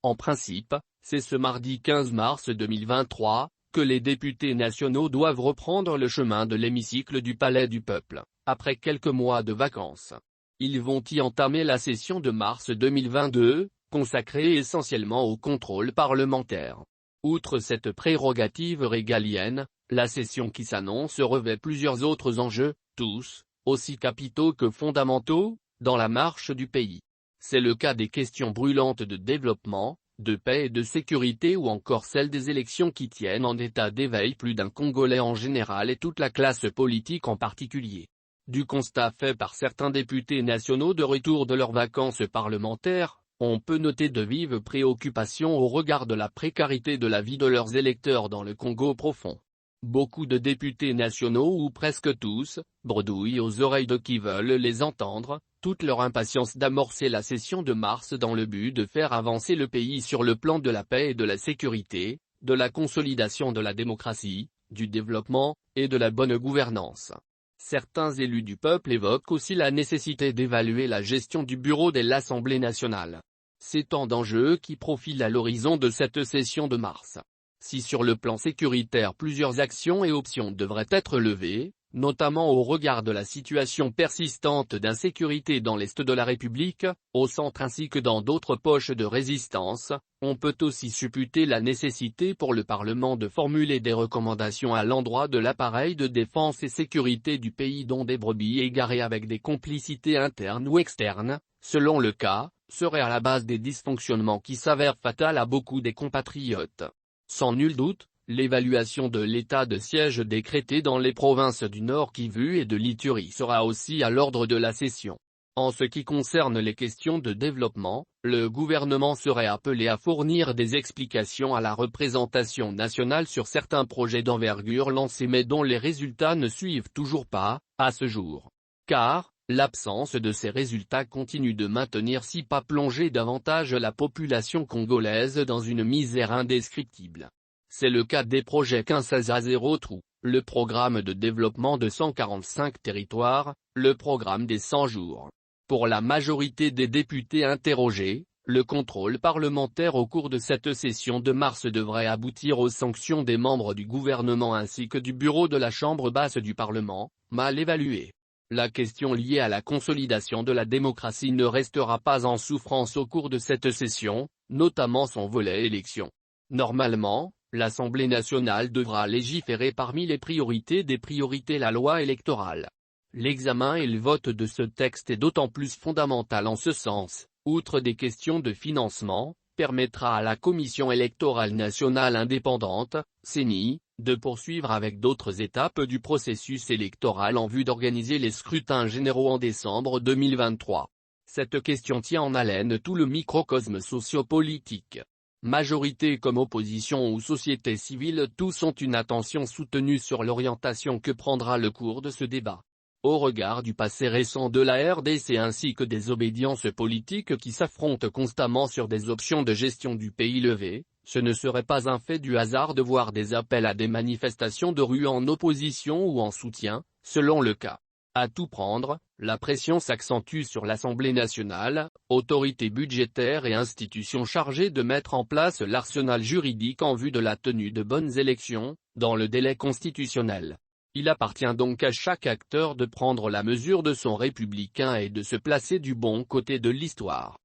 En principe, c'est ce mardi 15 mars 2023, que les députés nationaux doivent reprendre le chemin de l'hémicycle du Palais du Peuple, après quelques mois de vacances. Ils vont y entamer la session de mars 2022, consacrée essentiellement au contrôle parlementaire. Outre cette prérogative régalienne, la session qui s'annonce revêt plusieurs autres enjeux, tous, aussi capitaux que fondamentaux, dans la marche du pays. C'est le cas des questions brûlantes de développement, de paix et de sécurité ou encore celle des élections qui tiennent en état d'éveil plus d'un Congolais en général et toute la classe politique en particulier. Du constat fait par certains députés nationaux de retour de leurs vacances parlementaires, on peut noter de vives préoccupations au regard de la précarité de la vie de leurs électeurs dans le Congo profond. Beaucoup de députés nationaux ou presque tous, bredouillent aux oreilles de qui veulent les entendre, toute leur impatience d'amorcer la session de mars dans le but de faire avancer le pays sur le plan de la paix et de la sécurité, de la consolidation de la démocratie, du développement, et de la bonne gouvernance. Certains élus du peuple évoquent aussi la nécessité d'évaluer la gestion du bureau de l'Assemblée nationale. C'est tant d'enjeux qui profilent à l'horizon de cette session de mars. Si sur le plan sécuritaire plusieurs actions et options devraient être levées, notamment au regard de la situation persistante d'insécurité dans l'Est de la République, au centre ainsi que dans d'autres poches de résistance, on peut aussi supputer la nécessité pour le Parlement de formuler des recommandations à l'endroit de l'appareil de défense et sécurité du pays dont des brebis égarées avec des complicités internes ou externes, selon le cas, seraient à la base des dysfonctionnements qui s'avèrent fatals à beaucoup des compatriotes. Sans nul doute, l'évaluation de l'état de siège décrété dans les provinces du Nord Kivu et de l'Ituri sera aussi à l'ordre de la session. En ce qui concerne les questions de développement, le gouvernement serait appelé à fournir des explications à la représentation nationale sur certains projets d'envergure lancés mais dont les résultats ne suivent toujours pas, à ce jour. Car, l'absence de ces résultats continue de maintenir si pas plonger davantage la population congolaise dans une misère indescriptible. C'est le cas des projets 15 à 0 trous, le programme de développement de 145 territoires, le programme des 100 jours. Pour la majorité des députés interrogés, le contrôle parlementaire au cours de cette session de mars devrait aboutir aux sanctions des membres du gouvernement ainsi que du bureau de la Chambre basse du Parlement, mal évaluées. La question liée à la consolidation de la démocratie ne restera pas en souffrance au cours de cette session, notamment son volet élection. Normalement, l'Assemblée nationale devra légiférer parmi les priorités des priorités la loi électorale. L'examen et le vote de ce texte est d'autant plus fondamental en ce sens, outre des questions de financement, permettra à la Commission électorale nationale indépendante, CENI, de poursuivre avec d'autres étapes du processus électoral en vue d'organiser les scrutins généraux en décembre 2023. Cette question tient en haleine tout le microcosme sociopolitique. Majorité comme opposition ou société civile, tous ont une attention soutenue sur l'orientation que prendra le cours de ce débat. Au regard du passé récent de la RDC ainsi que des obédiences politiques qui s'affrontent constamment sur des options de gestion du pays levées, ce ne serait pas un fait du hasard de voir des appels à des manifestations de rue en opposition ou en soutien, selon le cas. À tout prendre, la pression s'accentue sur l'Assemblée nationale, autorité budgétaire et institution chargée de mettre en place l'arsenal juridique en vue de la tenue de bonnes élections, dans le délai constitutionnel. Il appartient donc à chaque acteur de prendre la mesure de son républicain et de se placer du bon côté de l'histoire.